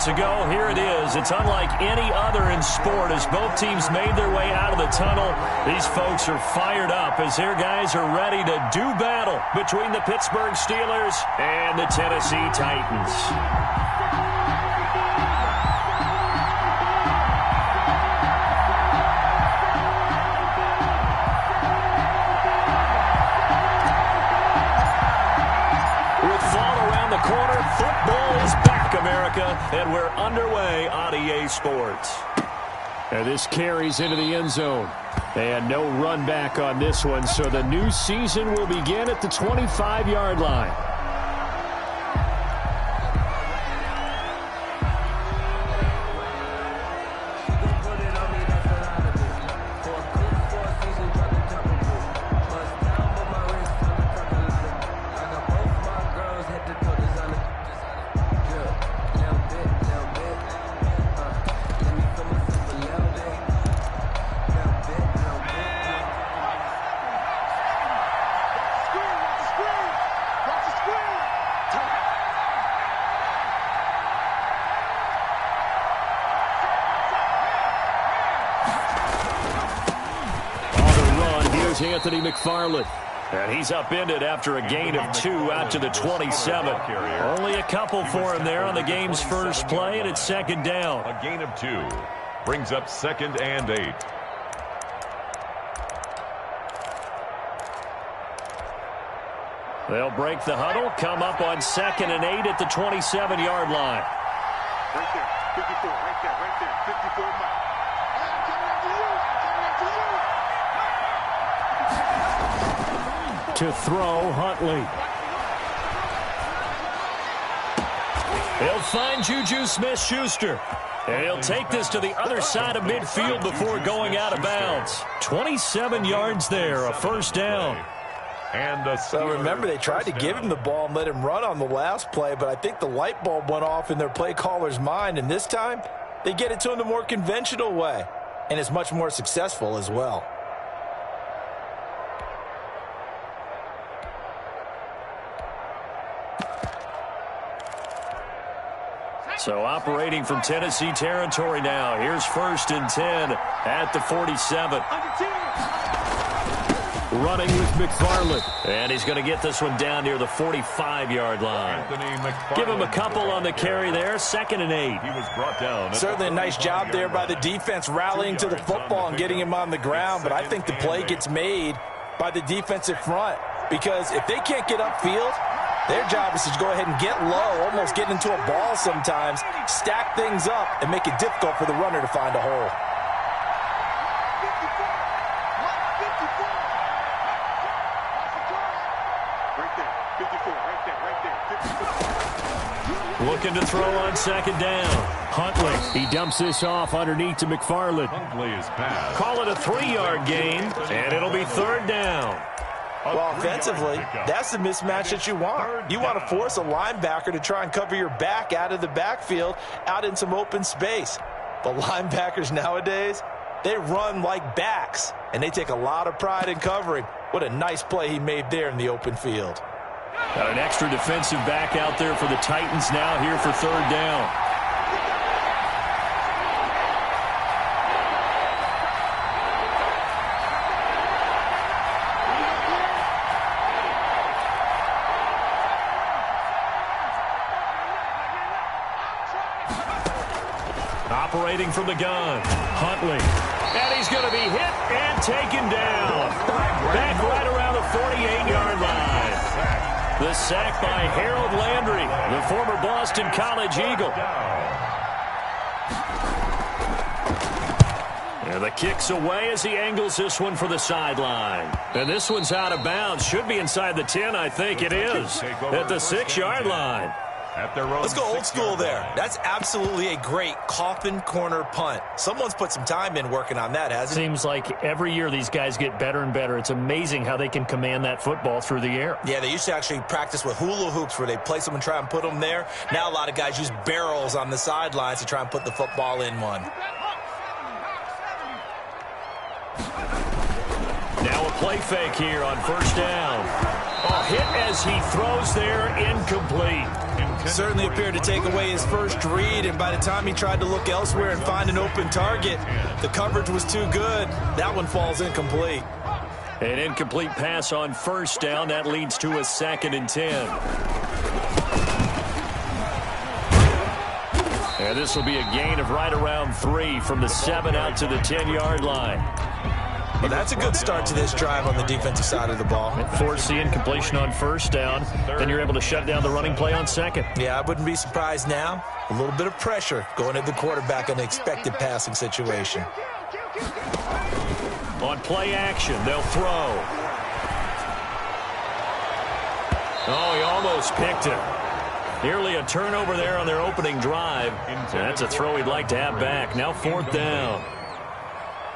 minutes ago, here it is. It's unlike any other in sport as both teams made their way out of the tunnel. These folks are fired up as their guys are ready to do battle between the Pittsburgh Steelers and the Tennessee Titans. Corner, football is back, America, and we're underway on EA Sports. And this carries into the end zone. And no run back on this one, so the new season will begin at the 25-yard line. Anthony McFarland. And he's upended after a gain of 2 out to the 27. Only a couple for him there on the game's first play, and it's second down. A gain of 2 brings up 2nd and 8. They'll break the huddle, come up on 2nd and 8 at the 27-yard line. Right there, 54, right there, 54 miles. To throw, Huntley. He'll find Juju Smith-Schuster. And he'll take this to the other side of midfield before going out of bounds. 27 yards there, a first down. And so remember, they tried to give him the ball and let him run on the last play, but I think the light bulb went off in their play caller's mind, and this time they get it to him the more conventional way, and it's much more successful as well. So operating from Tennessee territory now. Here's 1st and 10 at the 47. Running with McFarland. And he's going to get this one down near the 45-yard line. Give him a couple on the carry there. 2nd and 8. He was brought down. Certainly a nice job there by the defense rallying to the football and getting him on the ground. But I think the play gets made by the defensive front. Because if they can't get upfield, their job is to go ahead and get low, almost get into a ball sometimes, stack things up, and make it difficult for the runner to find a hole. Looking to throw on 2nd down. Huntley, he dumps this off underneath to McFarland. Huntley is passed. Call it a 3-yard gain, and it'll be 3rd down. Well, offensively, that's the mismatch that you want. You want to force a linebacker to try and cover your back out of the backfield, out in some open space. But linebackers nowadays, they run like backs, and they take a lot of pride in covering. What a nice play he made there in the open field. Got an extra defensive back out there for the Titans now here for 3rd down. Operating from the gun, Huntley. And he's going to be hit and taken down. Back right around the 48-yard line. The sack by Harold Landry, the former Boston College Eagle. And the kick's away as he angles this one for the sideline. And this one's out of bounds. Should be inside the 10, I think it is. At the 6-yard line. Let's go old school there. That's absolutely a great coffin corner punt. Someone's put some time in working on that, hasn't it? Seems like every year these guys get better and better. It's amazing how they can command that football through the air. Yeah, they used to actually practice with hula hoops where they place them and try and put them there. Now a lot of guys use barrels on the sidelines to try and put the football in one. Now a play fake here on 1st down. A hit as he throws there, incomplete. Certainly appeared to take away his first read, and by the time he tried to look elsewhere and find an open target, the coverage was too good. That one falls incomplete. An incomplete pass on first down. That leads to a 2nd and 10. And this will be a gain of right around 3 from the 7 out to the 10-yard line. Well, that's a good start to this drive on the defensive side of the ball. Force the incompletion on first down, then you're able to shut down the running play on second. Yeah, I wouldn't be surprised now. A little bit of pressure going at the quarterback in an expected passing situation. On play action, they'll throw. Oh, he almost picked it. Nearly a turnover there on their opening drive. That's a throw he'd like to have back. Now 4th down.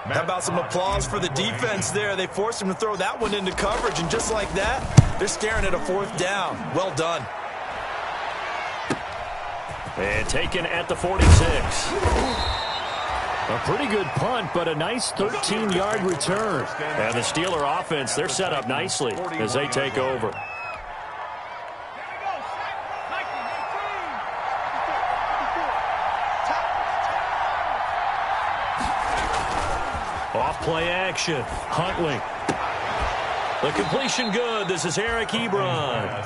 How about some applause for the defense there? They forced him to throw that one into coverage, and just like that, they're staring at a 4th down. Well done. And taken at the 46. A pretty good punt, but a nice 13-yard return. And the Steeler offense, they're set up nicely as they take over. Off play action. Huntley. The completion good. This is Eric Ebron.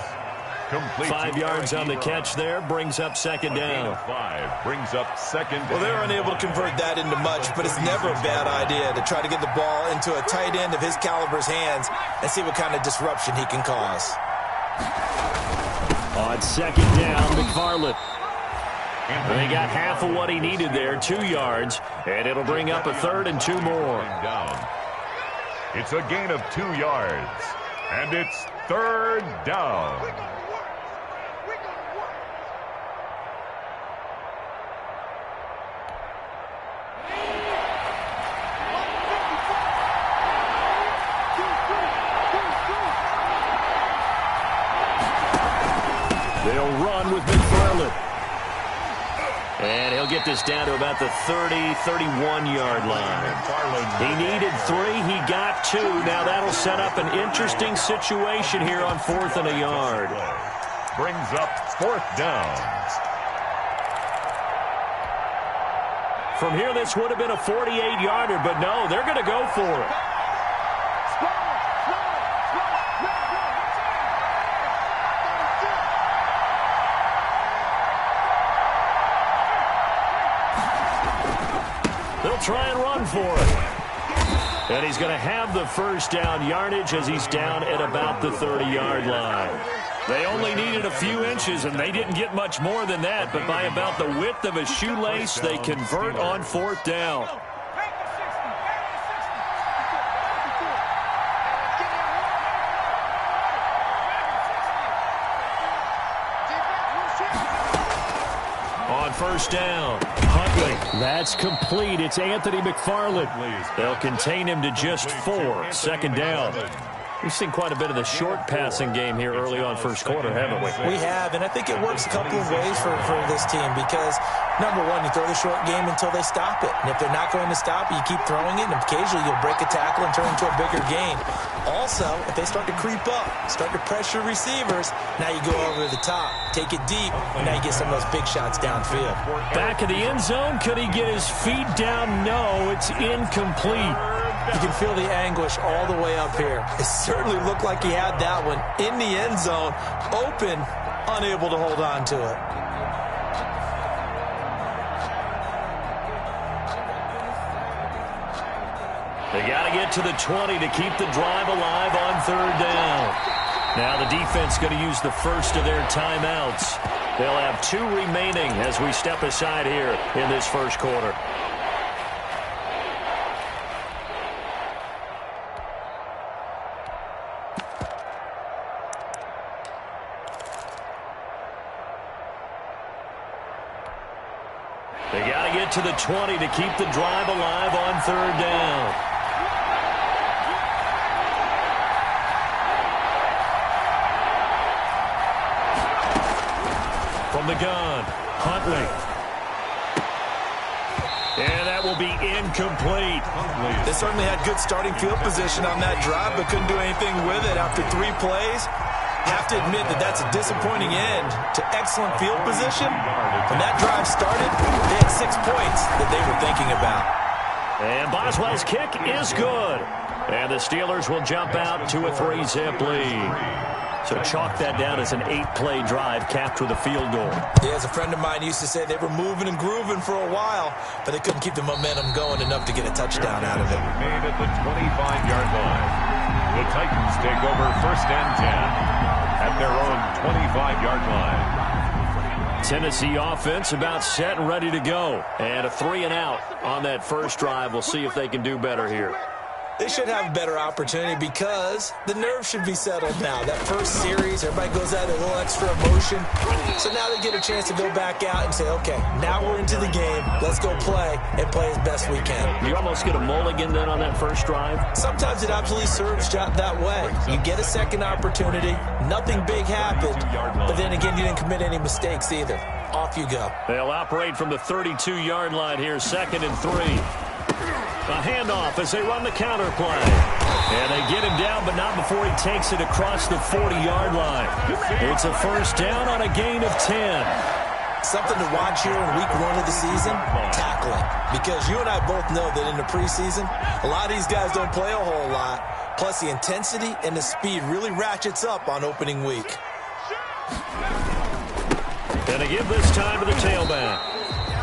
5 yards on the catch there. Brings up 2nd down. 5 brings up 2nd down. Well, they're unable to convert that into much, but it's never a bad idea to try to get the ball into a tight end of his caliber's hands and see what kind of disruption he can cause. On 2nd down, McFarland. They got half of what he needed there, 2 yards, and it'll bring up a 3rd and 2 more. It's a gain of 2 yards, and it's 3rd down. They'll run with McFarland. And he'll get this down to about the 30, 31-yard line. He needed 3. He got 2. Now that'll set up an interesting situation here on 4th and a yard. Brings up 4th down. From here, this would have been a 48-yarder, but no, they're going to go for it. They'll try and run for it. And he's going to have the 1st down yardage as he's down at about the 30-yard line. They only needed a few inches, and they didn't get much more than that. But by about the width of a shoelace, they convert on 4th down. On 1st down, Huntley. That's complete. It's Anthony McFarland. They'll contain him to just 4. 2nd down. We've seen quite a bit of the short passing game here early on first quarter, haven't we? We have, and I think it works a couple of ways for this team because, number one, you throw the short game until they stop it. And if they're not going to stop it, you keep throwing it, and occasionally you'll break a tackle and turn into a bigger gain. Also, if they start to creep up, start to pressure receivers, now you go over the top, take it deep, and now you get some of those big shots downfield. Back of the end zone, could he get his feet down? No, it's incomplete. You can feel the anguish all the way up here. It certainly looked like he had that one in the end zone, open, unable to hold on to it. They got to get to the 20 to keep the drive alive on 3rd down. Now the defense going to use the first of their timeouts. They'll have 2 remaining as we step aside here in this first quarter. They got to get to the 20 to keep the drive alive on 3rd down. From the gun, Huntley. And that will be incomplete. They certainly had good starting field position on that drive, but couldn't do anything with it after 3 plays. Have to admit that that's a disappointing end to excellent field position. When that drive started, they had 6 points that they were thinking about. And Boswell's kick is good. And the Steelers will jump out to a 3-zip lead. So chalk that down as an 8-play drive capped with a field goal. Yeah, as a friend of mine used to say, they were moving and grooving for a while, but they couldn't keep the momentum going enough to get a touchdown out of it. Made at the 25-yard line. The Titans take over 1st and 10 at their own 25-yard line. Tennessee offense about set and ready to go. And a 3-and-out on that first drive. We'll see if they can do better here. They should have a better opportunity because the nerves should be settled now. That first series, everybody goes out a little extra emotion. So now they get a chance to go back out and say, okay, now we're into the game. Let's go play and play as best we can. You almost get a mulligan then on that first drive? Sometimes it absolutely serves that way. You get a second opportunity. Nothing big happened. But then again, you didn't commit any mistakes either. Off you go. They'll operate from the 32-yard line here, 2nd and 3. A handoff as they run the counter play. And they get him down, but not before he takes it across the 40-yard line. It's a first down on a gain of 10. Something to watch here in week 1 of the season, tackling. Because you and I both know that in the preseason, a lot of these guys don't play a whole lot. Plus, the intensity and the speed really ratchets up on opening week. Gonna give this time to the tailback.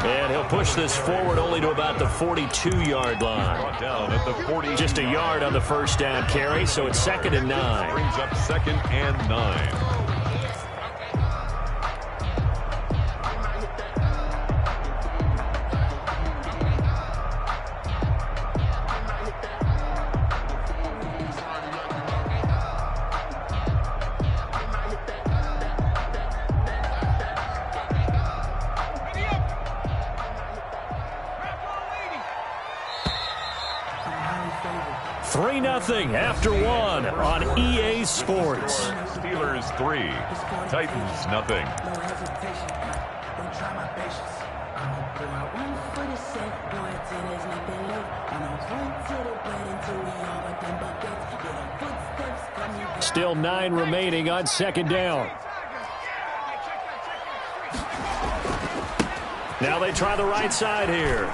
And he'll push this forward only to about the 42-yard line. Down at the 40. Just a yard on the first down carry, so it's 2nd and 9. Brings up 2nd and 9. Nothing after 1 on EA Sports. Steelers 3, Titans nothing. Still 9 remaining on 2nd down. Now they try the right side here.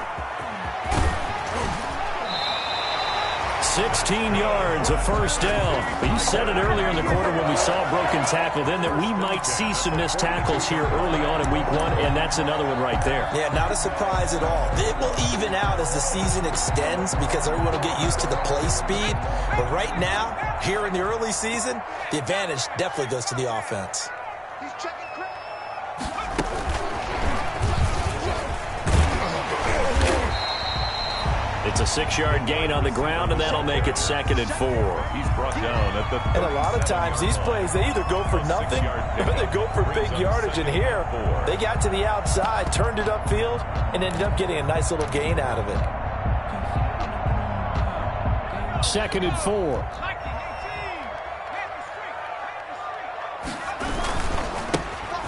16 yards, a first down. But you said it earlier in the quarter when we saw a broken tackle then that we might see some missed tackles here early on in week 1, and that's another one right there. Yeah, not a surprise at all. It will even out as the season extends because everyone will get used to the play speed. But right now, here in the early season, the advantage definitely goes to the offense. It's a 6-yard gain on the ground, and that'll make it 2nd and 4. He's brought down at the 30. And a lot of times, these plays, they either go for nothing or they go for big yardage. And here, they got to the outside, turned it upfield, and ended up getting a nice little gain out of it. 2nd and 4.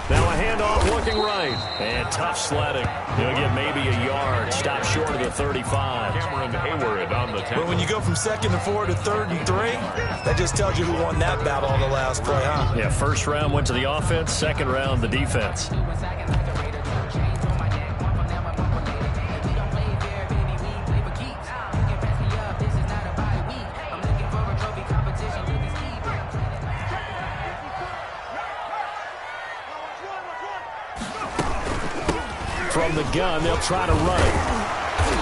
Now a handoff looking right. And tough sledding. He'll get maybe a yard. Stop short of the 35. Cameron Hayward on the tackle. But when you go from 2nd and 4 to 3rd and 3, that just tells you who won that battle on the last play, huh? Yeah, first round went to the offense. Second round, the defense. From the gun, they'll try to run it.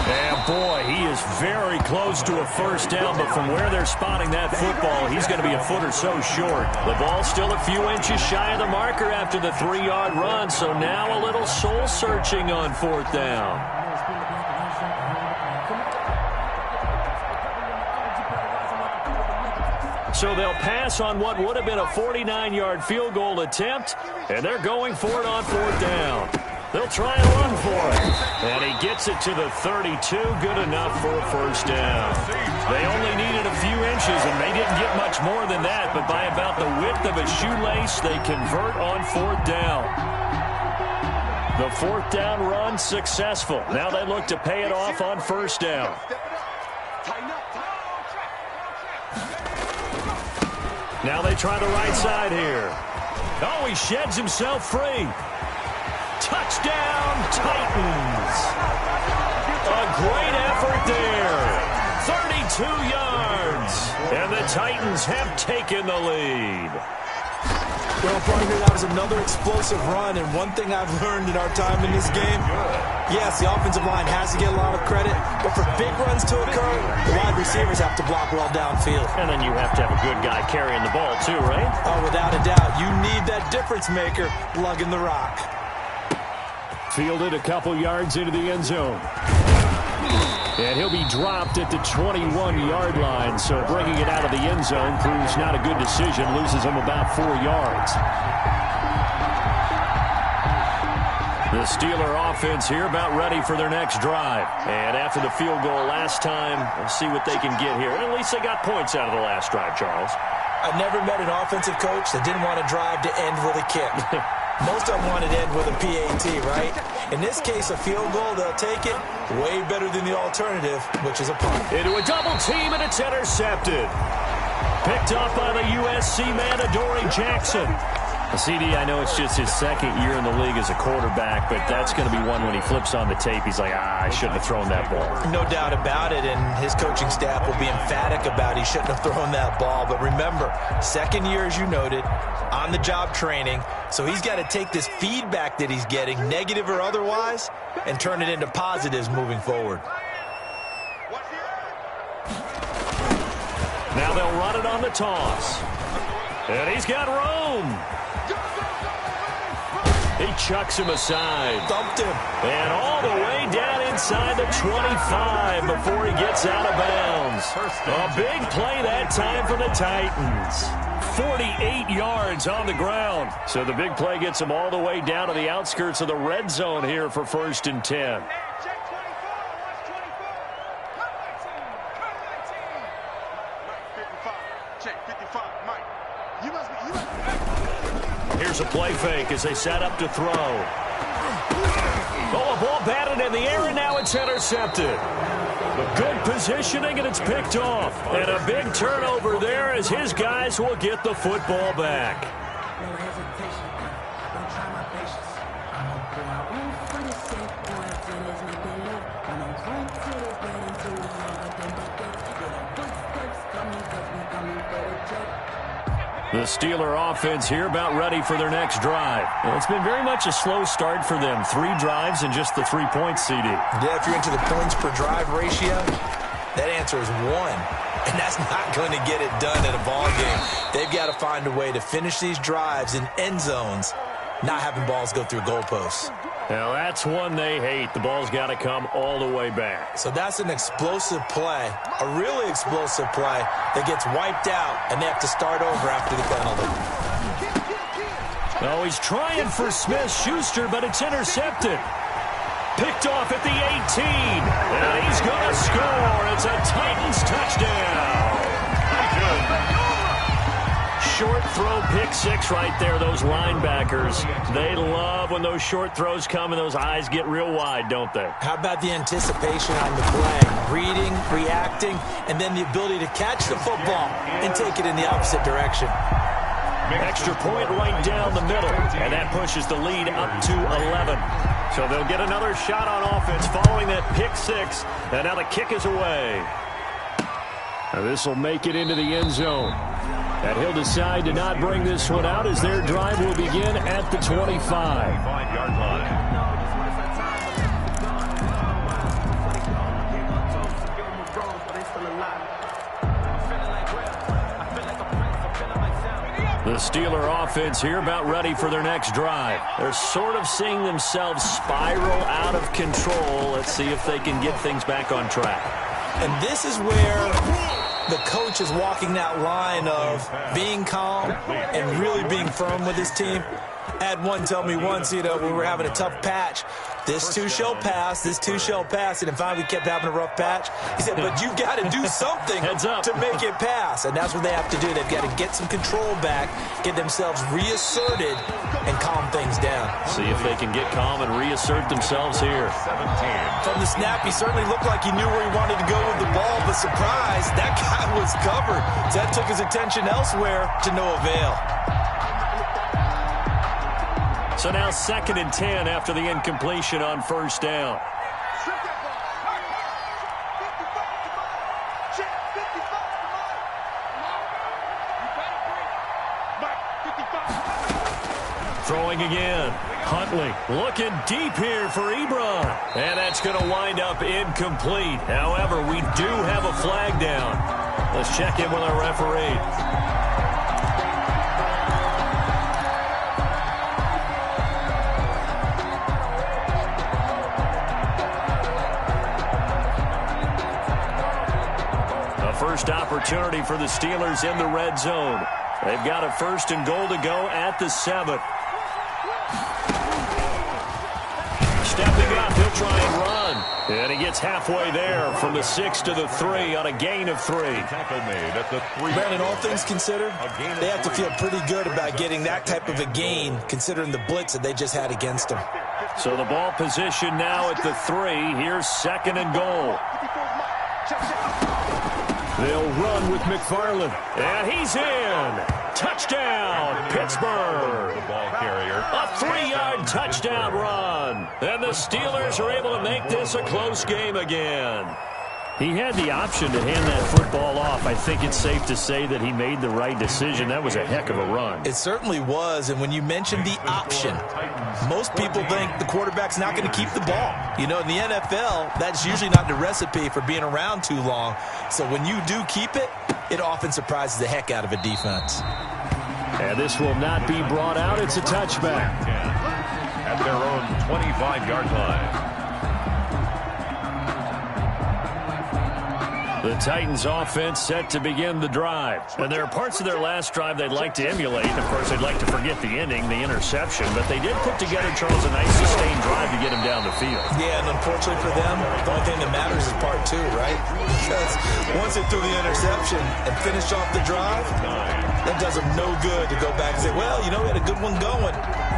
And boy, he is very close to a first down, but from where they're spotting that football, he's going to be a foot or so short. The ball's still a few inches shy of the marker after the 3-yard run, so now a little soul-searching on 4th down. So they'll pass on what would have been a 49-yard field goal attempt, and they're going for it on 4th down. They'll try and run for it. And he gets it to the 32. Good enough for a first down. They only needed a few inches, and they didn't get much more than that. But by about the width of a shoelace, they convert on 4th down. The 4th down run successful. Now they look to pay it off on first down. Now they try the right side here. Oh, he sheds himself free. Touchdown, Titans. A great effort there. 32 yards. And the Titans have taken the lead. Well, partner, that was another explosive run, and one thing I've learned in our time in this game, yes, the offensive line has to get a lot of credit, but for big runs to occur, the wide receivers have to block well downfield. And then you have to have a good guy carrying the ball too, right? Oh, without a doubt. You need that difference maker lugging the rock. Fielded a couple yards into the end zone. And he'll be dropped at the 21-yard line, so bringing it out of the end zone proves not a good decision, loses him about 4 yards. The Steeler offense here about ready for their next drive. And after the field goal last time, we'll see what they can get here. At least they got points out of the last drive, Charles. I never met an offensive coach that didn't want to drive to end with a kick. Most of them want to end with a PAT, right? In this case, a field goal, they'll take it. Way better than the alternative, which is a punt. Into a double team, and it's intercepted. Picked off by the USC man, Adoree Jackson. CD, I know it's just his second year in the league as a quarterback, but that's going to be one when he flips on the tape, he's like, I shouldn't have thrown that ball. No doubt about it, and his coaching staff will be emphatic about he shouldn't have thrown that ball. But remember, second year, as you noted, on-the-job training, so he's got to take this feedback that he's getting, negative or otherwise, and turn it into positives moving forward. Now they'll run it on the toss. And he's got room. He chucks him aside. Thumped him. And all the way down inside the 25 before he gets out of bounds. A big play that time for the Titans. 48 yards on the ground. So the big play gets him all the way down to the outskirts of the red zone here for 1st and 10. Here's a play fake as they set up to throw. Oh, a ball batted in the air, and now it's intercepted. Good positioning, and it's picked off. And a big turnover there as his guys will get the football back. The Steeler offense here about ready for their next drive. Well, it's been very much a slow start for them. 3 drives and just the 3 points, CD. Yeah, if you're into the points per drive ratio, that answer is 1. And that's not going to get it done in a ball game. They've got to find a way to finish these drives in end zones, not having balls go through goalposts. Now, that's one they hate. The ball's got to come all the way back. So that's an explosive play, a really explosive play that gets wiped out, and they have to start over after the penalty. Oh, he's trying for Smith-Schuster, but it's intercepted. Picked off at the 18, and he's going to score. It's a Titans touchdown. Short throw, pick 6 right there. Those linebackers, they love when those short throws come and those eyes get real wide, don't they? How about the anticipation on the play? Reading, reacting, and then the ability to catch the football and take it in the opposite direction. Extra point right down the middle, and that pushes the lead up to 11. So they'll get another shot on offense following that pick 6, and now the kick is away. Now this will make it into the end zone. And he'll decide to not bring this one out as their drive will begin at the 25-yard line. The Steeler offense here about ready for their next drive. They're sort of seeing themselves spiral out of control. Let's see if they can get things back on track. And this is where the coach is walking that line of being calm and really being firm with his team. I had one tell me once, when we were having a tough patch, This too shall pass. This too shall pass. And finally, we kept having a rough patch. He said, but you got to do something to make it pass. And that's what they have to do. They've got to get some control back, get themselves reasserted, and calm things down. See if they can get calm and reassert themselves here. 17. From the snap, he certainly looked like he knew where he wanted to go with the ball, but surprise, that guy was covered. So that took his attention elsewhere to no avail. So now 2nd and 10 after the incompletion on first down. Throwing again. Huntley looking deep here for Ebron. And that's going to wind up incomplete. However, we do have a flag down. Let's check in with our referee. First opportunity for the Steelers in the red zone. They've got a 1st and goal to go at the 7th. Stepping up, he'll try and run. And he gets halfway there from the 6 to the 3 on a gain of 3. Tackle made at the 3. Brandon, all things considered, they have to feel pretty good about getting that type of a gain, considering the blitz that they just had against them. So the ball position now at the 3. Here's 2nd and goal. They'll run with McFarland. And he's in. Touchdown, Pittsburgh. The ball carrier. A 3-yard touchdown run. And the Steelers are able to make this a close game again. He had the option to hand that football off. I think it's safe to say that he made the right decision. That was a heck of a run. It certainly was, and when you mentioned the option, most people think the quarterback's not going to keep the ball. You know, in the NFL, that's usually not the recipe for being around too long. So when you do keep it, it often surprises the heck out of a defense. And this will not be brought out. It's a touchback. At their own 25-yard line. The Titans offense set to begin the drive. And there are parts of their last drive they'd like to emulate. And, of course, they'd like to forget the ending, the interception. But they did put together, Charles, a nice sustained drive to get him down the field. Yeah, and unfortunately for them, the only thing that matters is part 2, right? Because once they threw the interception and finished off the drive, that does them no good to go back and say, well, you know, we had a good one going.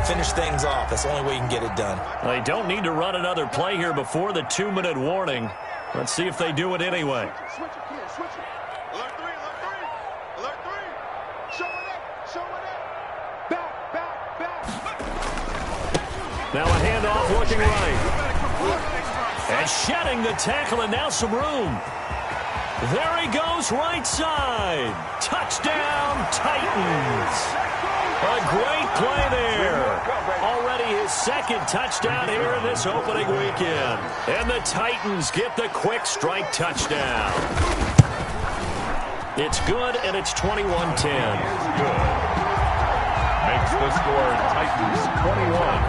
Finish things off. That's the only way you can get it done. They don't need to run another play here before the 2-minute warning. Let's see if they do it anyway. Switch it, kid, switch it. Alert 3, alert 3. Alert 3. Show it up, show it up. Back. Now a handoff looking right. And shedding the tackle, and now some room. There he goes, right side. Touchdown, Titans. A great play there. Already his 2nd touchdown here in this opening weekend. And the Titans get the quick strike touchdown. It's good, and it's 21-10. Good. Makes the score Titans 21,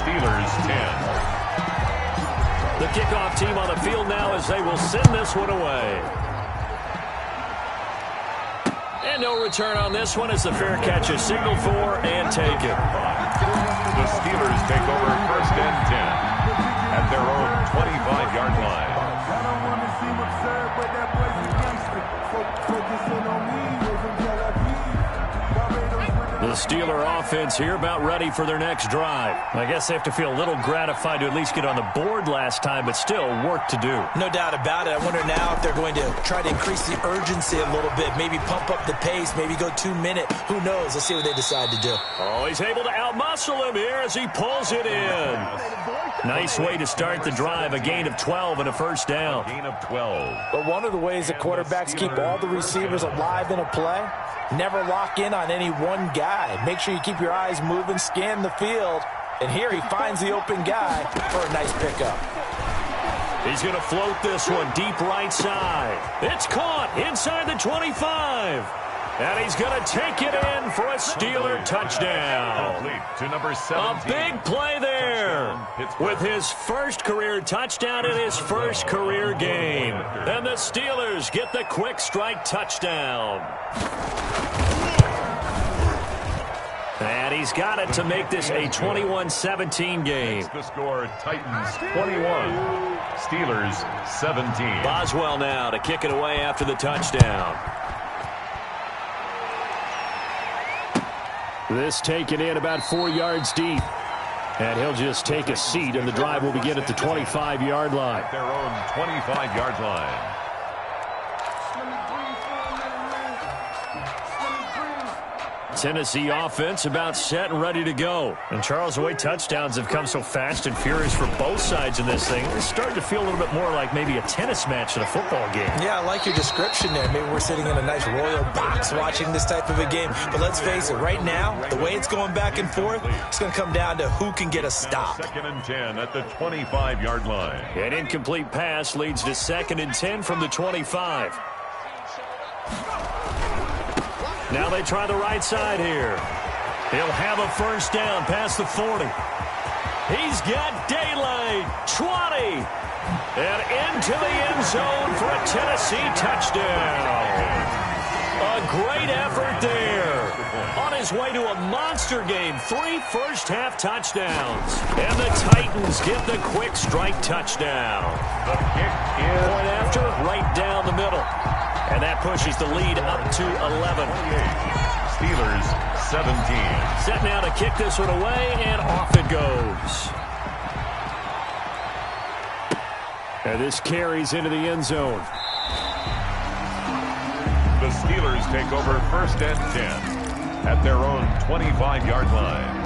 Steelers 10. The kickoff team on the field now as they will send this one away. And no return on this one as the fair catch is signaled for and taken. The Steelers take over 1st and 10 at their own 25-yard line. I don't want to seem absurd, but that boy's a gangster. Focusing on me, we're from Tel Aviv. The Steeler offense here about ready for their next drive. I guess they have to feel a little gratified to at least get on the board last time, but still work to do. No doubt about it. I wonder now if they're going to try to increase the urgency a little bit, maybe pump up the pace, maybe go 2-minute. Who knows? Let's see what they decide to do. Oh, he's able to outmuscle him here as he pulls it in. Nice way to start the drive, a gain of 12 and a 1st down. Gain of 12. But one of the ways that quarterbacks keep all the receivers alive in a play, never lock in on any one guy. Make sure you keep your eyes moving, scan the field. And here he finds the open guy for a nice pickup. He's going to float this one deep right side. It's caught inside the 25. And he's going to take it in for a Steeler touchdown. To number 17. A big play there with his 1st career touchdown in his 1st career game. And the Steelers get the quick strike touchdown. And he's got it to make this a 21-17 game. The score, Titans 21, Steelers 17. Boswell now to kick it away after the touchdown. This taken in about 4 yards deep. And he'll just take a seat, and the drive will begin at the 25-yard line. Their own 25-yard line. Tennessee offense about set and ready to go. And Charles, the way touchdowns have come so fast and furious for both sides in this thing, it's starting to feel a little bit more like maybe a tennis match than a football game. Yeah, I like your description there. Maybe we're sitting in a nice royal box watching this type of a game. But let's face it, right now, the way it's going back and forth, it's going to come down to who can get a stop. 2nd and 10 at the 25-yard line. An incomplete pass leads to 2nd and 10 from the 25. Now they try the right side here. He'll have a first down past the 40. He's got daylight. 20. And into the end zone for a Tennessee touchdown. A great effort there. On his way to a monster game. 3 first-half touchdowns. And the Titans get the quick strike touchdown. The kick is Point after, right down the middle. And that pushes the lead up to 11. Steelers 17. Set now to kick this one away, and off it goes. And this carries into the end zone. The Steelers take over 1st and 10 at their own 25-yard line.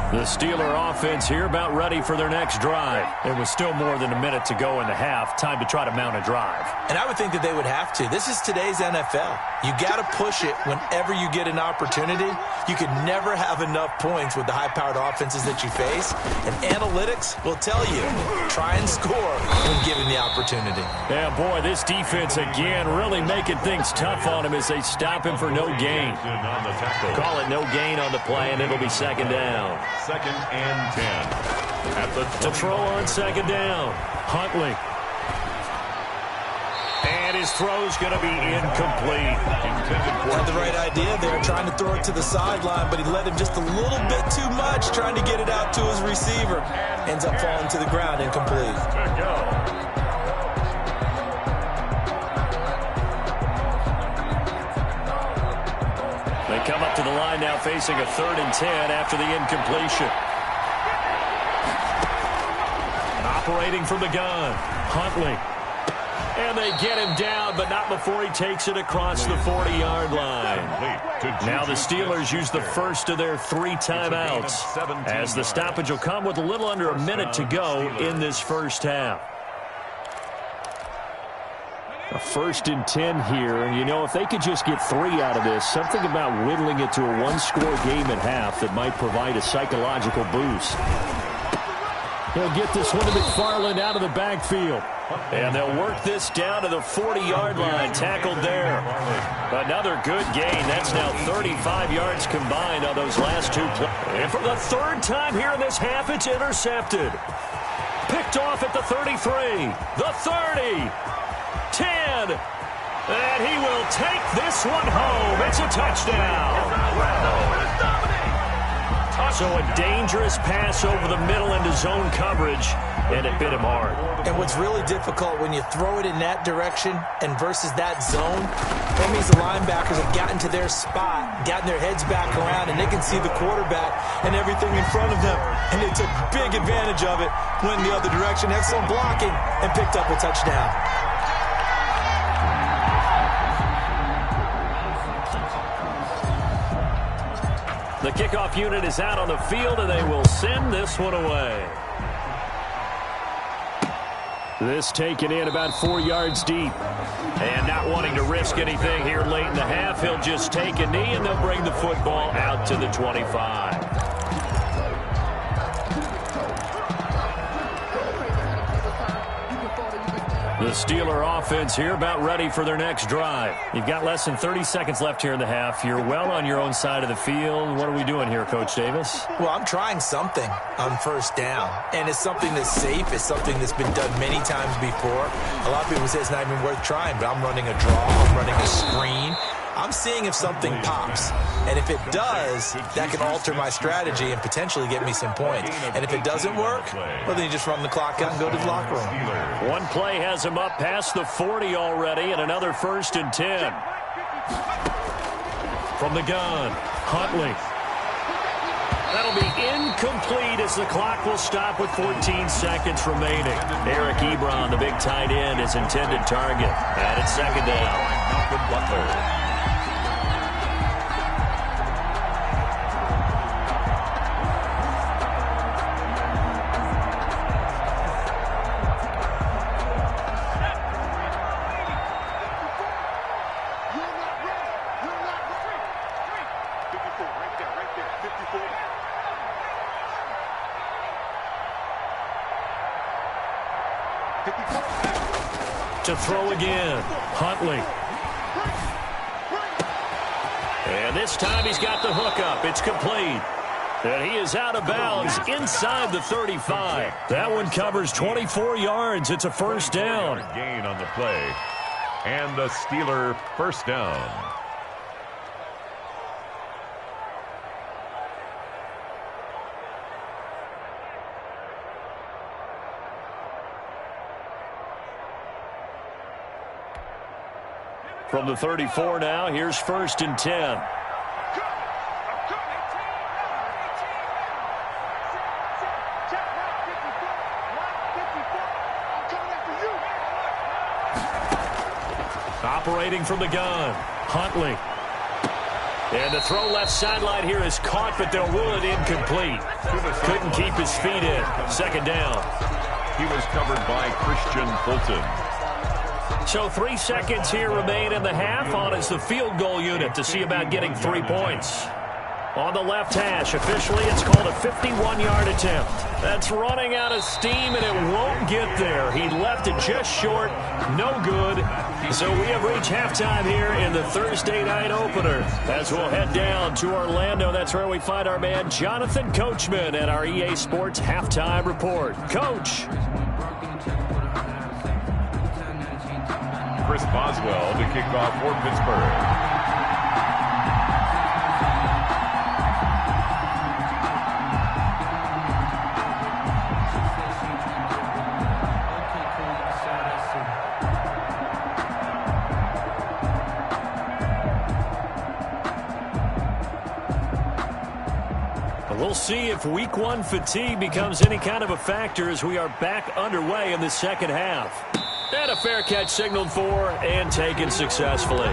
The Steeler offense here about ready for their next drive. It was still more than a minute to go in the half. Time to try to mount a drive. And I would think that they would have to. This is today's NFL. You got to push it whenever you get an opportunity. You could never have enough points with the high-powered offenses that you face. And analytics will tell you, try and score when given the opportunity. Yeah, boy, this defense again really making things tough on him as they stop him for no gain. On the tackle. Call it no gain on the play, and it'll be 2nd down. 2nd and 10 at the To throw on 2nd down. Huntley. And his throw's going to be incomplete. Had the right idea there, trying to throw it to the sideline, but he led him just a little bit too much, trying to get it out to his receiver. Ends up falling to the ground, incomplete. They come up to the line now facing a 3rd and 10 after the incompletion. Operating from the gun, Huntley. And they get him down, but not before he takes it across the 40-yard line. Now the Steelers use the first of their 3 timeouts, as the stoppage will come with a little under a minute to go in this first half. A 1st and 10 here, and you know, if they could just get 3 out of this, something about whittling it to a 1-score game at half that might provide a psychological boost. He'll get this one to McFarland out of the backfield. And they'll work this down to the 40-yard line, tackled there. Another good gain. That's now 35 yards combined on those last 2 plays. And for the 3rd time here in this half, it's intercepted. Picked off at the 33, the 30, 10. And he will take this one home. It's a touchdown. So a dangerous pass over the middle into zone coverage, and it bit him hard. And what's really difficult when you throw it in that direction and versus that zone, that means the linebackers have gotten to their spot, gotten their heads back around, and they can see the quarterback and everything in front of them. And they took big advantage of it, went in the other direction, had some blocking, and picked up a touchdown. The kickoff unit is out on the field, and they will send this one away. This taken in about 4 yards deep. And not wanting to risk anything here late in the half, he'll just take a knee, and they'll bring the football out to the 25. The Steeler offense here about ready for their next drive. You've got less than 30 seconds left here in the half. You're well on your own side of the field. What are we doing here, Coach Davis? Well, I'm trying something on first down, and it's something that's safe. It's something that's been done many times before. A lot of people say it's not even worth trying, but I'm running a draw. I'm running a screen. I'm seeing if something pops. And if it does, that can alter my strategy and potentially get me some points. And if it doesn't work, well, then you just run the clock out and go to the locker room. One play has him up past the 40 already, and another 1st and 10. From the gun, Huntley. That'll be incomplete as the clock will stop with 14 seconds remaining. Eric Ebron, the big tight end, his intended target. And it's 2nd down. Butler. To throw again, Huntley. And this time he's got the hook up. It's complete. And he is out of bounds inside the 35. That one covers 24 yards. It's a 1st down. Gain on the play. And the Steeler 1st down. From the 34 now, here's 1st and 10. Operating from the gun, Huntley. And the throw left sideline here is caught, but they'll rule it incomplete. Couldn't keep his feet in. 2nd down. He was covered by Christian Fulton. So 3 seconds here remain in the half. On is the field goal unit to see about getting 3 points. On the left hash, officially it's called a 51-yard attempt. That's running out of steam, and it won't get there. He left it just short. No good. So we have reached halftime here in the Thursday night opener. As we'll head down to Orlando, that's where we find our man Jonathan Coachman at our EA Sports Halftime Report. Coach. Chris Boswell to kick off for Pittsburgh. We'll see if week 1 fatigue becomes any kind of a factor as we are back underway in the 2nd half. And a fair catch signaled for and taken successfully.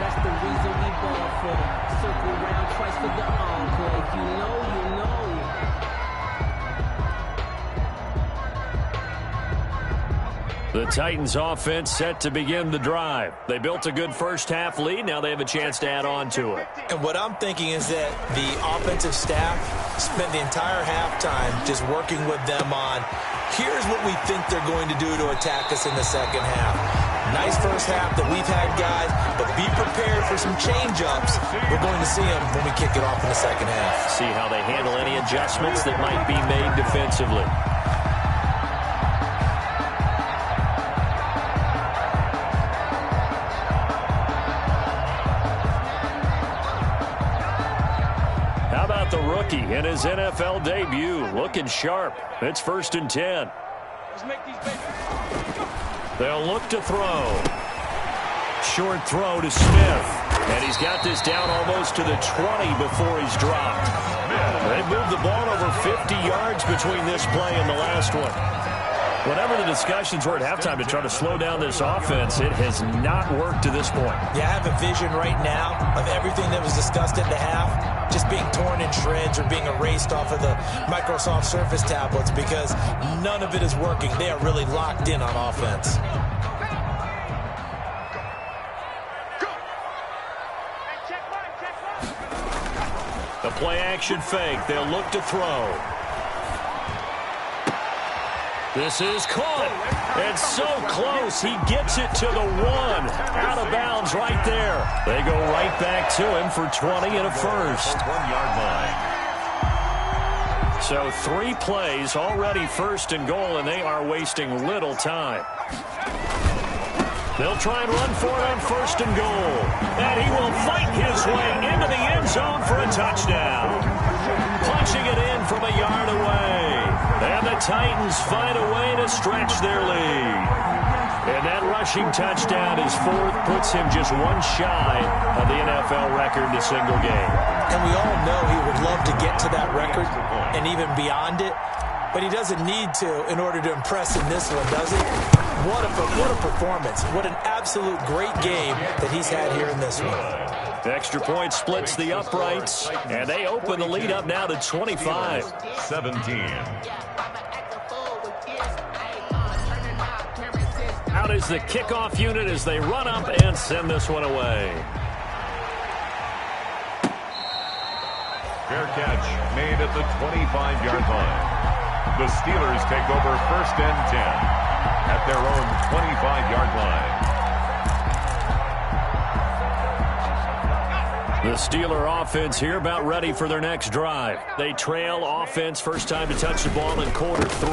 That's the reason we ball for the circle round twice for the encore. If you know, you know. The Titans offense set to begin the drive. They built a good first half lead. Now they have a chance to add on to it. And what I'm thinking is that the offensive staff spent the entire halftime just working with them on, here's what we think they're going to do to attack us in the 2nd half. Nice first half that we've had, guys, but be prepared for some change-ups. We're going to see them when we kick it off in the 2nd half. See how they handle any adjustments that might be made defensively. The rookie in his NFL debut, looking sharp. It's 1st and 10. They'll look to throw. Short throw to Smith. And he's got this down almost to the 20 before he's dropped. They moved the ball over 50 yards between this play and the last one. Whatever the discussions were at halftime to try to slow down this offense, it has not worked to this point. Yeah, I have a vision right now of everything that was discussed at the half just being torn in shreds or being erased off of the Microsoft Surface tablets because none of it is working. They are really locked in on offense. The play action fake. They'll look to throw. This is caught. It's so close. He gets it to the 1. Out of bounds right there. They go right back to him for 20 and a first. 1-yard line. So 3 plays already first and goal, and they are wasting little time. They'll try and run for it on first and goal. And he will fight his way into the end zone for a touchdown. Punching it in from a yard away. And the Titans find a way to stretch their lead. And that rushing touchdown, his 4th, puts him just 1 shy of the NFL record in a single game. And we all know he would love to get to that record and even beyond it. But he doesn't need to in order to impress in this one, does he? What a performance. What an absolute great game that he's had here in this one. The extra point splits the uprights, and they open the lead up now to 25. 17. Out is the kickoff unit as they run up and send this one away. Fair catch made at the 25-yard line. The Steelers take over first and 10 at their own 25-yard line. The Steeler offense here about ready for their next drive. They trail offense first time to touch the ball in quarter 3,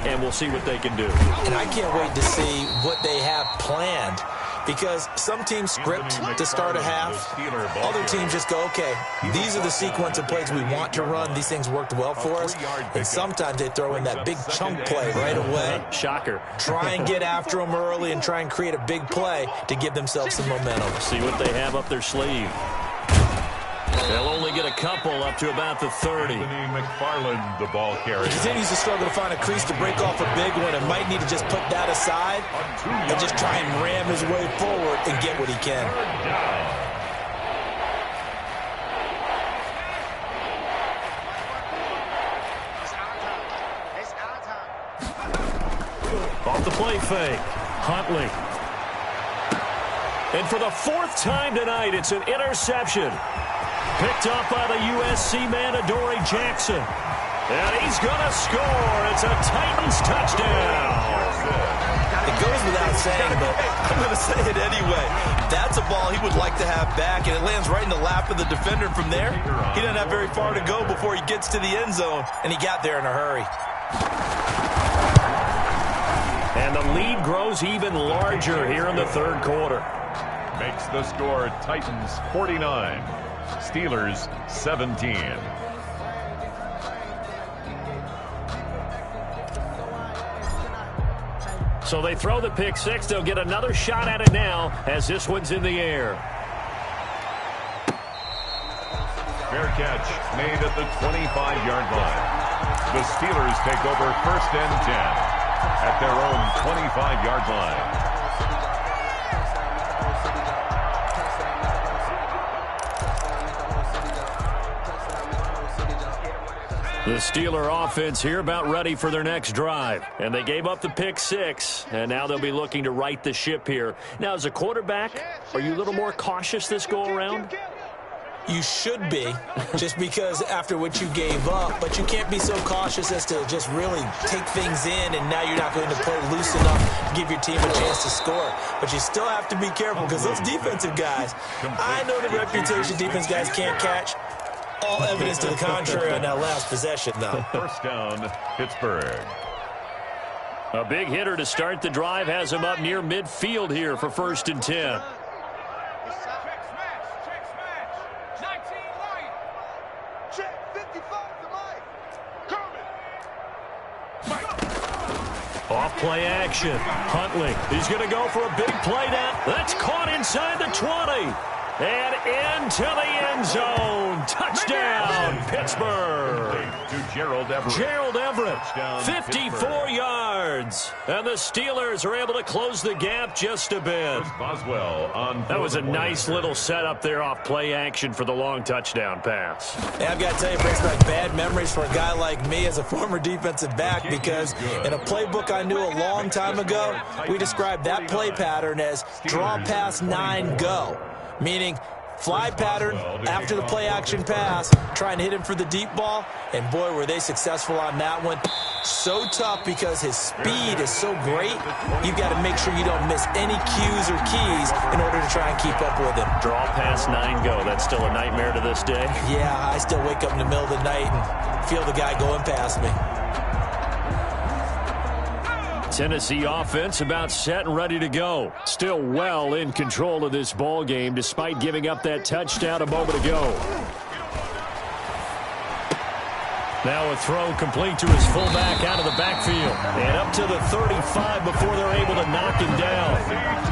and we'll see what they can do. And I can't wait to see what they have planned, because some teams script to start a half. Other teams just go, okay, these are the sequence of plays we want to run. These things worked well for us. And sometimes they throw in that big chunk play right away. Shocker. Try and get after them early and try and create a big play to give themselves some momentum. See what they have up their sleeve. They'll only get a couple up to about the 30. Anthony McFarland, the ball carrier. He continues to struggle to find a crease to break off a big one and might need to just put that aside and just try and ram his way forward and get what he can. Off the play fake. Huntley. And for the 4th time tonight, it's an interception. Picked up by the USC man, Adoree Jackson. And he's going to score. It's a Titans touchdown. It goes without saying, but I'm going to say it anyway. That's a ball he would like to have back, and it lands right in the lap of the defender. From there, he doesn't have very far to go before he gets to the end zone, and he got there in a hurry. And the lead grows even larger here in the 3rd quarter. Makes the score Titans 49. Steelers 17. So they throw the pick 6. They'll get another shot at it now as this one's in the air. Fair catch made at the 25-yard line. The Steelers take over first and 10 at their own 25-yard line. The Steeler offense here about ready for their next drive. And they gave up the pick 6, and now they'll be looking to right the ship here. Now, as a quarterback, are you a little more cautious this go-around? You should be, just because after what you gave up, but you can't be so cautious as to just really take things in, and now you're not going to play loose enough to give your team a chance to score. But you still have to be careful, because those defensive guys, I know the reputation defense guys can't catch. All evidence to the contrary on that last possession, though. First down, Pittsburgh. A big hitter to start the drive has him up near midfield here for first and 10. Off play action. Huntley. He's going to go for a big play down. That's caught inside the 20. And into the end zone. Touchdown, Pittsburgh. To Gerald Everett. Gerald Everett, 54 yards. And the Steelers are able to close the gap just a bit. Boswell on. That was a nice little setup there off play action for the long touchdown pass. Yeah, I've got to tell you, it brings back bad memories for a guy like me as a former defensive back, because in a playbook I knew a long time ago, we described that play pattern as draw pass 9, go. Meaning Fly pattern after the play-action pass, trying to hit him for the deep ball, and boy, were they successful on that one. So tough because his speed is so great, you've got to make sure you don't miss any cues or keys in order to try and keep up with him. Draw pass 9 go. That's still a nightmare to this day. Yeah, I still wake up in the middle of the night and feel the guy going past me. Tennessee offense about set and ready to go. Still well in control of this ball game despite giving up that touchdown a moment ago. Now a throw complete to his fullback out of the backfield. And up to the 35 before they're able to knock him down.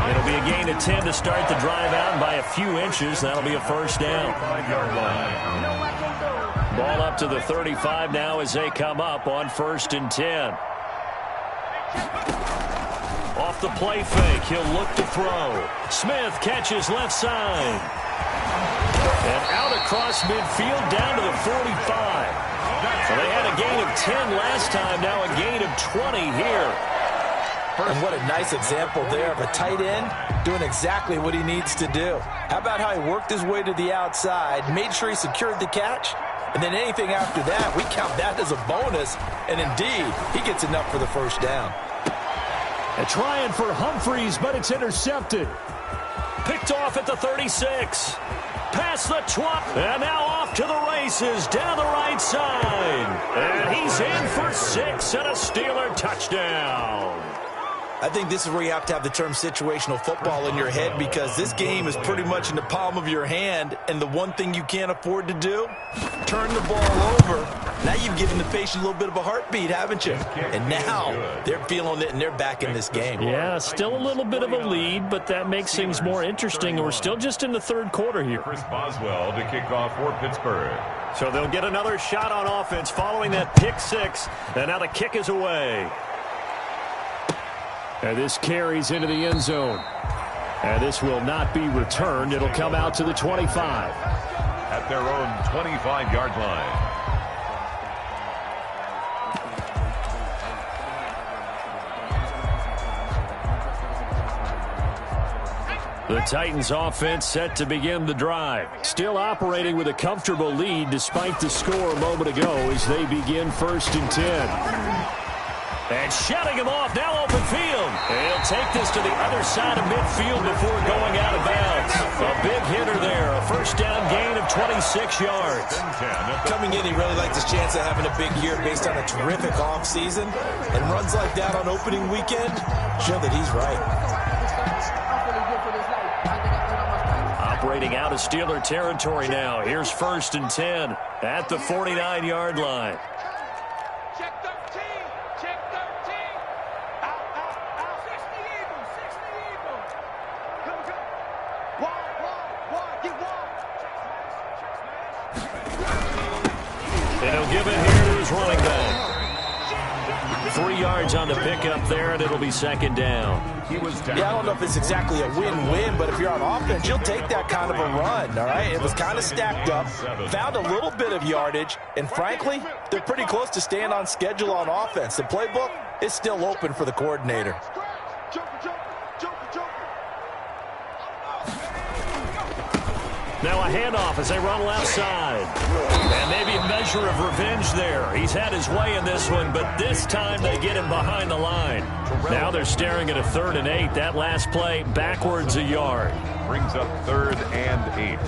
It'll be a gain of 10 to start the drive out by a few inches. That'll be a first down. Ball up to the 35 now as they come up on 1st and 10. Off the play fake, he'll look to throw. Smith catches left side. And out across midfield down to the 45. So they had a gain of 10 last time, now a gain of 20 here. And what a nice example there of a tight end doing exactly what he needs to do. How about how he worked his way to the outside, made sure he secured the catch, and then anything after that, we count that as a bonus. And indeed, he gets enough for the first down. And trying for Humphreys, but it's intercepted. Picked off at the 36. Past the 20. And now off to the races down the right side. And he's in for 6 and a Steeler touchdown. I think this is where you have to have the term situational football in your head, because this game is pretty much in the palm of your hand, and the one thing you can't afford to do, turn the ball over. Now you've given the patient a little bit of a heartbeat, haven't you? And now they're feeling it, and they're back in this game. Yeah, still a little bit of a lead, but that makes things more interesting. We're still just in the 3rd quarter here. Chris Boswell to kick off for Pittsburgh. So they'll get another shot on offense following that pick 6, and now the kick is away. And this carries into the end zone. And this will not be returned. It'll come out to the 25. At their own 25-yard line. The Titans offense set to begin the drive. Still operating with a comfortable lead despite the score a moment ago as they begin 1st and 10. And shutting him off, now open field. He'll take this to the other side of midfield before going out of bounds. A big hitter there, a first down gain of 26 yards. Coming in, he really liked his chance of having a big year based on a terrific offseason. And runs like that on opening weekend show that he's right. Operating out of Steeler territory now. Here's 1st and 10 at the 49-yard line. Give it here to his running back. 3 yards on the pickup there, and it'll be 2nd down. Yeah, I don't know if it's exactly a win-win, but if you're on offense, you'll take that kind of a run, all right? It was kind of stacked up, found a little bit of yardage, and frankly, they're pretty close to staying on schedule on offense. The playbook is still open for the coordinator. Now a handoff as they run left side. And maybe a measure of revenge there. He's had his way in this one, but this time they get him behind the line. Now they're staring at a 3rd and 8. That last play backwards a yard. Brings up 3rd and 8.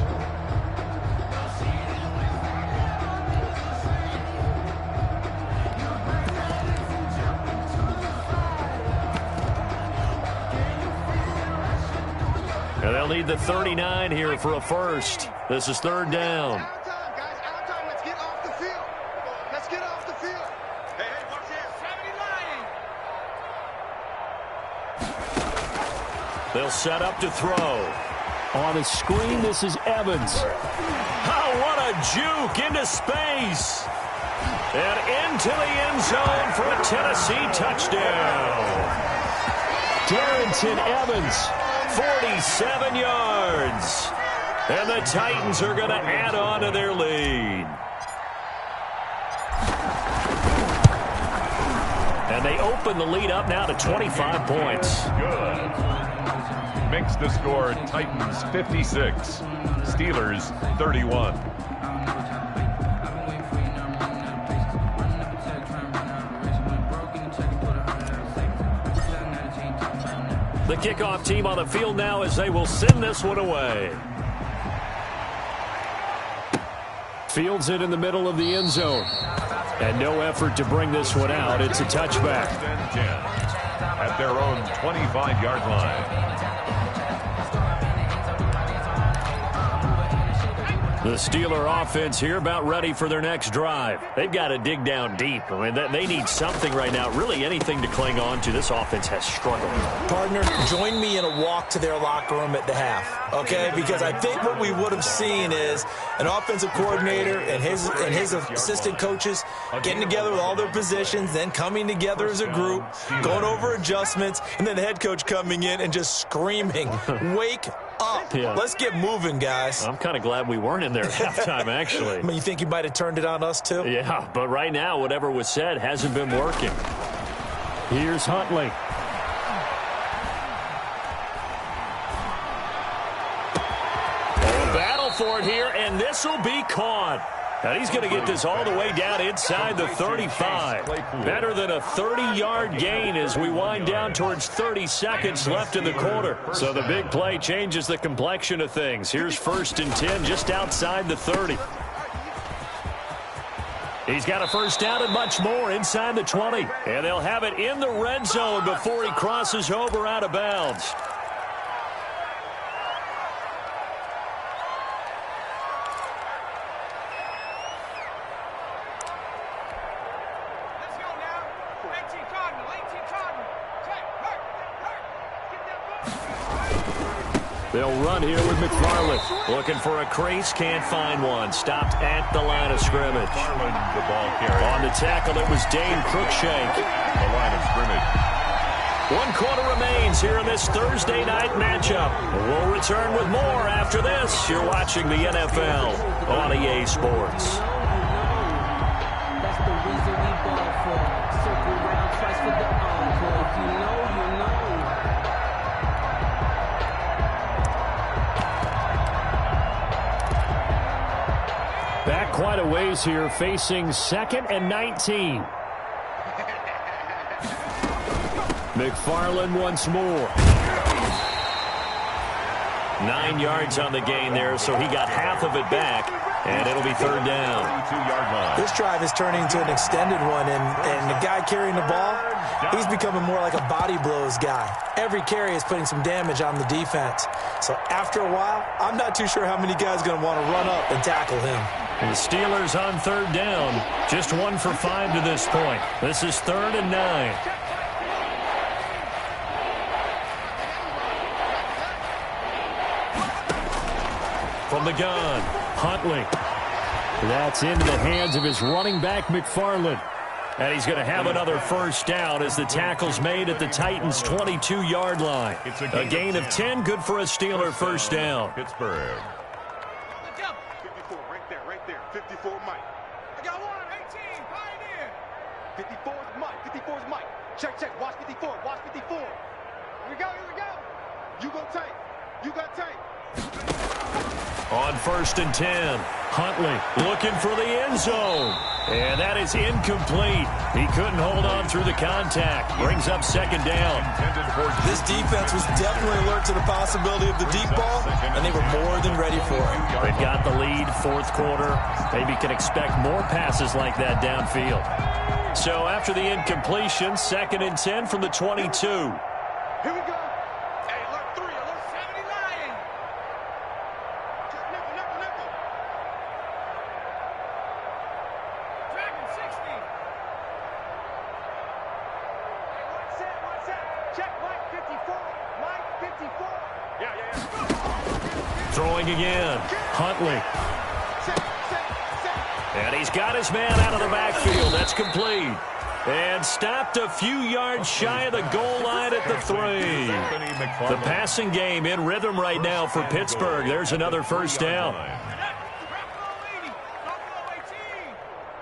And they'll need the 39 here for a first. This is 3rd down. Let's get off the field. Let's get off the field. Hey, watch this. They'll set up to throw. On a screen, this is Evans. Oh, what a juke into space. And into the end zone for a Tennessee touchdown. Darrington Evans. 47 yards. And the Titans are going to add on to their lead. And And they open the lead up now to 25 points. Good. Makes the score Titans 56, Steelers 31. The kickoff team on the field now as they will send this one away. Fields it in the middle of the end zone. And no effort to bring this one out. It's a touchback. At their own 25-yard line. The Steeler offense here about ready for their next drive. They've got to dig down deep. I mean, they need something right now, really anything to cling on to. This offense has struggled. Partner, join me in a walk to their locker room at the half, okay? Because I think what we would have seen is an offensive coordinator and his assistant coaches getting together with all their positions, then coming together as a group, going over adjustments, and then the head coach coming in and just screaming, wake up. Yeah. Let's get moving, guys. I'm kind of glad we weren't in there at halftime, actually. I mean, you think he might have turned it on us, too? Yeah, but right now, whatever was said hasn't been working. Here's Huntley. Battle for it here, and this will be caught. And he's going to get this all the way down inside the 35. Better than a 30-yard gain as we wind down towards 30 seconds left in the quarter. So the big play changes the complexion of things. Here's 1st and 10 just outside the 30. He's got a first down and much more inside the 20. And they'll have it in the red zone before he crosses over out of bounds. They'll run here with McFarland. Looking for a crease, can't find one. Stopped at the line of scrimmage. The ball carrier. On the tackle, it was Dane Cruikshank. The line of scrimmage. 1 quarter remains here in this Thursday night matchup. We'll return with more after this. You're watching the NFL on EA Sports. That's the reason we ball for. Circle round twice for the encore. If you know, you know. Back quite a ways here, facing 2nd and 19. McFarland once more. 9 yards on the gain there, so he got half of it back, and it'll be 3rd down. 32-yard line. This drive is turning into an extended one, and the guy carrying the ball, he's becoming more like a body blows guy. Every carry is putting some damage on the defense. So after a while, I'm not too sure how many guys are going to want to run up and tackle him. And the Steelers on 3rd down, just 1 for 5 to this point. This is 3rd and 9. From the gun, Huntley. That's into the hands of his running back, McFarland. And he's going to have another first down as the tackle's made at the Titans' 22-yard line. A gain of 10, good for a Steeler first down. Pittsburgh. 54, right there. 54 Mike. I got one, 18, Pioneer. 54 is Mike, 54 is Mike. Check, watch 54, watch 54. Here we go. You go tight, you got tight. On 1st and 10, Huntley looking for the end zone. And that is incomplete. He couldn't hold on through the contact. Brings up 2nd down. This defense was definitely alert to the possibility of the deep ball, and they were more than ready for it. They've got the lead, 4th quarter. Maybe can expect more passes like that downfield. So after the incompletion, 2nd and 10 from the 22. Here we go. Hey, alert 3, alert 79. Nickel. Dragon 60. Hey, what's that? Check Mike 54. Mike 54. Yeah. Throwing again, Huntley. Set. And he's got his man out of the backfield. That's complete. And stopped a few yards shy of the goal line at the 3. The passing game in rhythm right now for Pittsburgh. There's another first down.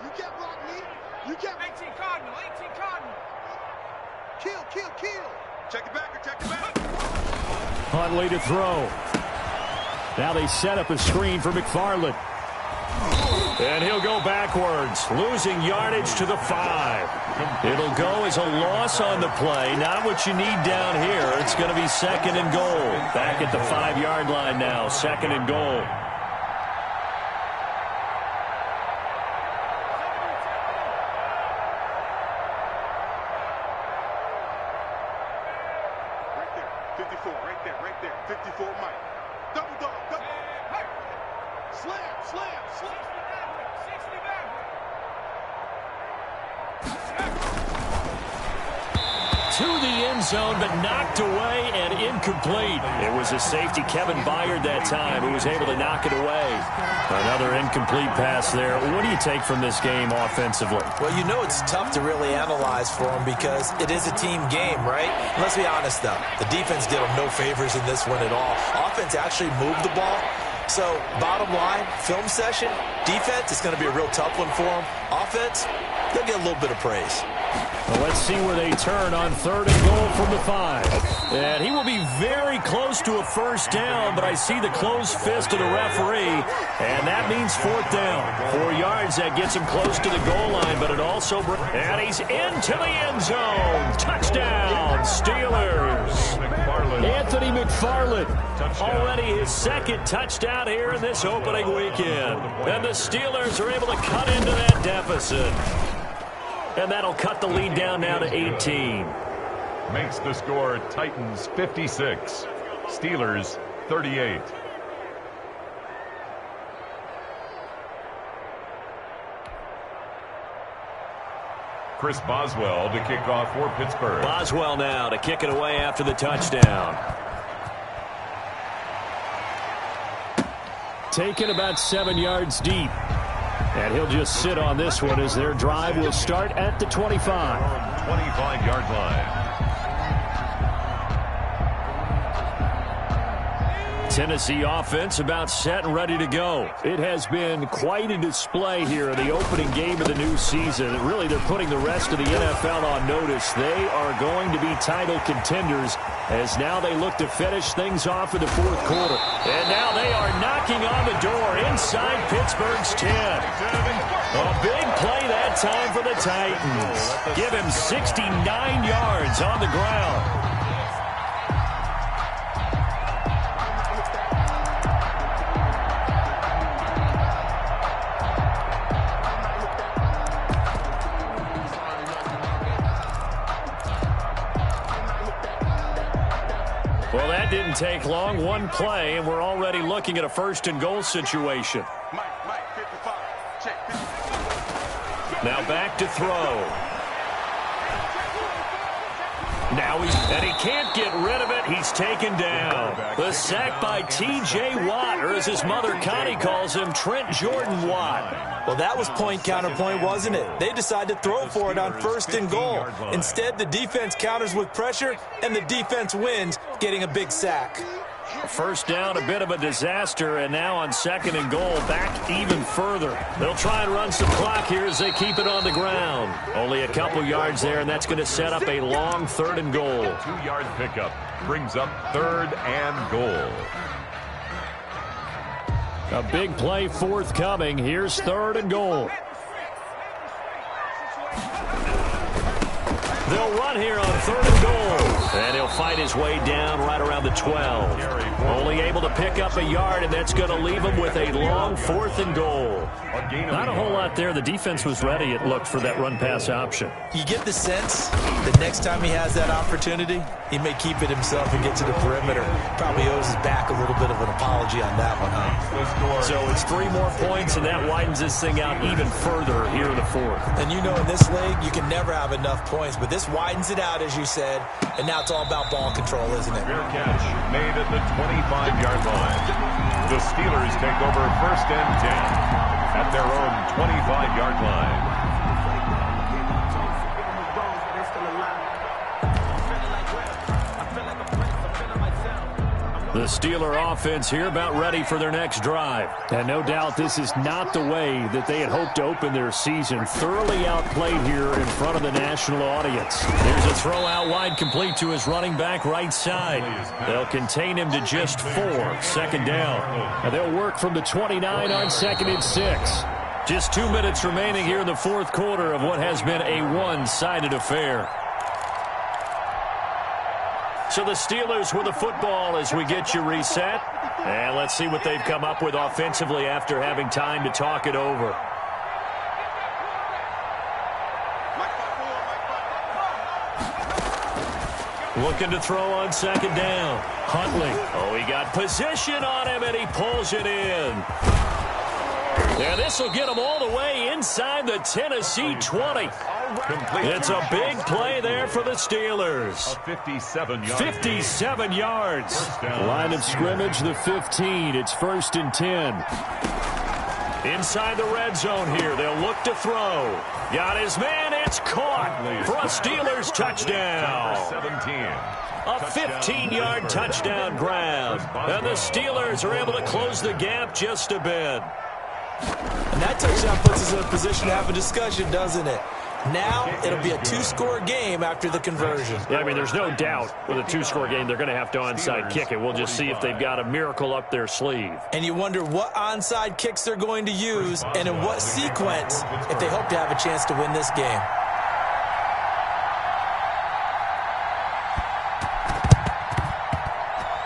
You can't block me. You can't. 18 Cardinal. Check it back, check it back. Huntley to throw. Now they set up a screen for McFarland. And he'll go backwards, losing yardage to the 5. It'll go as a loss on the play. Not what you need down here. It's going to be 2nd and goal. Back at the 5-yard line now, 2nd and goal. Right there. 54, Mike. Double dog, double. Hey. Slam. 60 To the end zone, but knocked away and incomplete. It was a safety, Kevin Byard, that time, who was able to knock it away. Another incomplete pass there. What do you take from this game offensively? Well, you know it's tough to really analyze for them because it is a team game, right? Let's be honest, though. The defense did them no favors in this one at all. Offense actually moved the ball. So, bottom line, film session, defense is going to be a real tough one for them. Offense, they'll get a little bit of praise. Well, let's see where they turn on 3rd and goal from the 5. And he will be very close to a first down, but I see the closed fist of the referee, and that means 4th down. 4 yards, that gets him close to the goal line, but it also... And he's into the end zone. Touchdown, Steelers. Anthony McFarland, already his 2nd touchdown here in this opening weekend. And the Steelers are able to cut into that deficit. And that'll cut the lead down now to 18. Makes the score Titans 56, Steelers 38. Chris Boswell to kick off for Pittsburgh. Boswell now to kick it away after the touchdown. Taken about 7 yards deep. And he'll just sit on this one as their drive will start at the 25. 25-yard line. Tennessee offense about set and ready to go. It has been quite a display here in the opening game of the new season. Really, they're putting the rest of the NFL on notice. They are going to be title contenders as now they look to finish things off in the 4th quarter. And now they are knocking on the door inside Pittsburgh's 10. A big play that time for the Titans. Give him 69 yards on the ground. Well, that didn't take long. One play, and we're already looking at a 1st and goal situation. Mike, 55. Check. 55. Now back to throw. Now and he can't get rid of it. He's taken down. The sack by T.J. Watt, or as his mother Connie calls him, Trent Jordan Watt. Well, that was point counterpoint, wasn't it? They decided to throw for it on 1st and goal. Instead, the defense counters with pressure, and the defense wins, getting a big sack. First down, a bit of a disaster, and now on 2nd and goal, back even further. They'll try and run some clock here as they keep it on the ground. Only a couple yards there, and that's going to set up a long 3rd and goal. 2-yard pickup brings up 3rd and goal. A big play forthcoming. Here's 3rd and goal. They'll run here on 3rd and goal. And he'll fight his way down right around the 12. Only able to pick up a yard, and that's going to leave him with a long 4th and goal. Not a whole lot there. The defense was ready, it looked, for that run-pass option. You get the sense that next time he has that opportunity, he may keep it himself and get to the perimeter. Probably owes his back a little bit of an apology on that one, huh? So it's 3 more points, and that widens this thing out even further here in the 4th. And you know, in this league, you can never have enough points, but this widens it out, as you said, and now it's all about ball control, isn't it? Fair catch made at the 25-yard line. The Steelers take over 1st and 10 at their own 25-yard line. The Steeler offense here about ready for their next drive. And no doubt this is not the way that they had hoped to open their season. Thoroughly outplayed here in front of the national audience. There's a throw out wide complete to his running back right side. They'll contain him to just 4. Second down. And they'll work from the 29 on 2nd and 6. Just 2 minutes remaining here in the fourth quarter of what has been a one-sided affair. So the Steelers with the football as we get you reset. And let's see what they've come up with offensively after having time to talk it over. Looking to throw on 2nd down. Huntley. Oh, he got position on him, and he pulls it in. And this will get him all the way inside the Tennessee 20. It's a big play there for the Steelers. 57 yards. Line of scrimmage, the 15. It's 1st and 10. Inside the red zone here. They'll look to throw. Got his man. It's caught for a Steelers touchdown. A 15-yard touchdown grab. And the Steelers are able to close the gap just a bit. And that touchdown puts us in a position to have a discussion, doesn't it? Now it'll be a 2-score game after the conversion. Yeah, I mean, there's no doubt with a 2-score game they're going to have to onside kick it. We'll just see if they've got a miracle up their sleeve. And you wonder what onside kicks they're going to use and in what sequence if they hope to have a chance to win this game.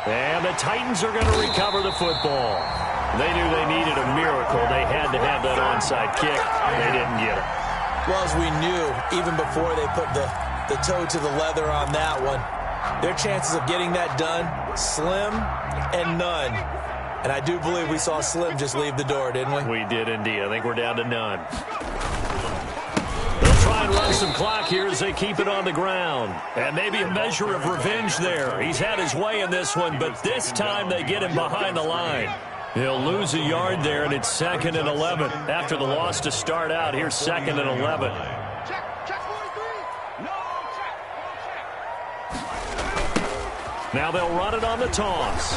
And the Titans are going to recover the football. They knew they needed a miracle. They had to have that onside kick. They didn't get it. Well, as we knew, even before they put the toe to the leather on that one, their chances of getting that done, slim and none. And I do believe we saw Slim just leave the door, didn't we? We did indeed. I think we're down to none. They'll try and run some clock here as they keep it on the ground. And maybe a measure of revenge there. He's had his way in this one, but this time they get him behind the line. He'll lose a yard there, and it's 2nd and 11. After the loss to start out, here's 2nd and 11. Now they'll run it on the toss.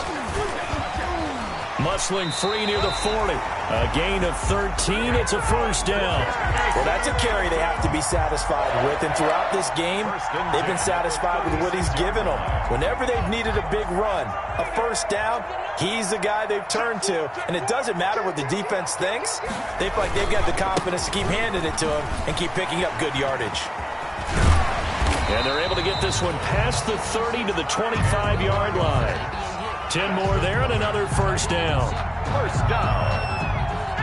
Muscling free near the 40. A gain of 13. It's a 1st down. Well, that's a carry they have to be satisfied with. And throughout this game, they've been satisfied with what he's given them. Whenever they've needed a big run, a 1st down, he's the guy they've turned to. And it doesn't matter what the defense thinks. They feel like they've got the confidence to keep handing it to him and keep picking up good yardage. And they're able to get this one past the 30 to the 25-yard line. 10 more there and another 1st down. 1st down.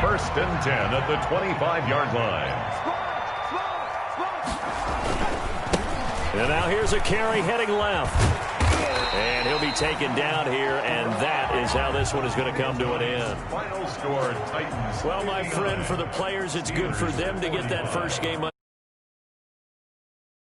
1st and 10 at the 25-yard line. And now here's a carry heading left. And he'll be taken down here, and that is how this one is going to come to an end. Final score, Titans. Well, my friend, for the players, it's good for them to get that first game.